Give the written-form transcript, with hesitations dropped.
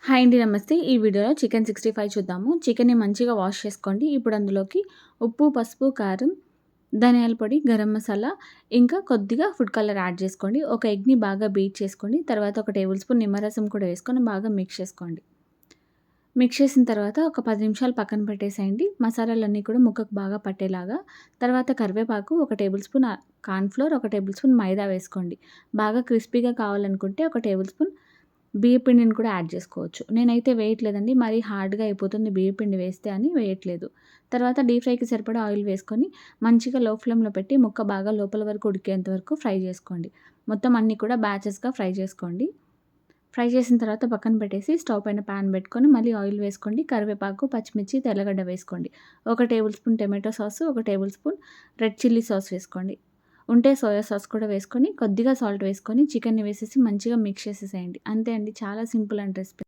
Hi అండి. నమస్తే. ఈ వీడియోలో చికెన్ 65 చూద్దాము. చికెన్‌ని మంచిగా వాష్ చేసుకోండి. ఇప్పుడు అందులోకి ఉప్పు, పసుపు, కారం, ధనియాల పొడి, గరం మసాలా, ఇంకా కొద్దిగా ఫుడ్ కలర్ యాడ్ చేసుకోండి. ఒక ఎగ్‌ని బాగా బీట్ చేసుకోండి. తర్వాత ఒక టేబుల్ స్పూన్ నిమ్మరసం కూడా వేసుకొని బాగా మిక్స్ చేసుకోండి. మిక్స్ చేసిన తర్వాత ఒక 10 నిమిషాలు పక్కన పెట్టేసేయండి. మసాలాలన్నీ కూడా ముక్కకు బాగా పట్టేలాగా. తర్వాత కరివేపాకు, ఒక టేబుల్ స్పూన్ కార్న్ ఫ్లోర్, ఒక టేబుల్ స్పూన్ మైదా వేసుకోండి. బాగా క్రిస్పీగా కావాలనుకుంటే ఒక టేబుల్ స్పూన్ బియ్య పిండిని కూడా యాడ్ చేసుకోవచ్చు. నేనైతే వేయట్లేదండి. మరీ హార్డ్‌గా అయిపోతుంది బియ్య పిండి వేస్తే అని వేయట్లేదు. తర్వాత డీప్ ఫ్రైకి సరిపడా ఆయిల్ వేసుకొని మంచిగా లో ఫ్లేమ్‌లో పెట్టి ముక్క బాగా లోపల వరకు ఉడికేంత వరకు ఫ్రై చేసుకోండి. మొత్తం అన్నీ కూడా బ్యాచెస్‌గా ఫ్రై చేసుకోండి. ఫ్రై చేసిన తర్వాత పక్కన పెట్టేసి స్టవ్ పైన పాన్ పెట్టుకొని మళ్ళీ ఆయిల్ వేసుకోండి. కరివేపాకు, పచ్చిమిర్చి, తెల్లగడ్డ వేసుకోండి. ఒక టేబుల్ స్పూన్ టొమాటో సాసు, ఒక table spoon red chilli sauce వేసుకోండి. ఉంటే సోయా సాస్ కూడా వేసుకొని, కొద్దిగా సాల్ట్ వేసుకొని చికెన్‌ని వేసేసి మంచిగా మిక్స్ చేసేసేయండి. అంతే అండి. చాలా సింపుల్ అండ్ రెసిపీ.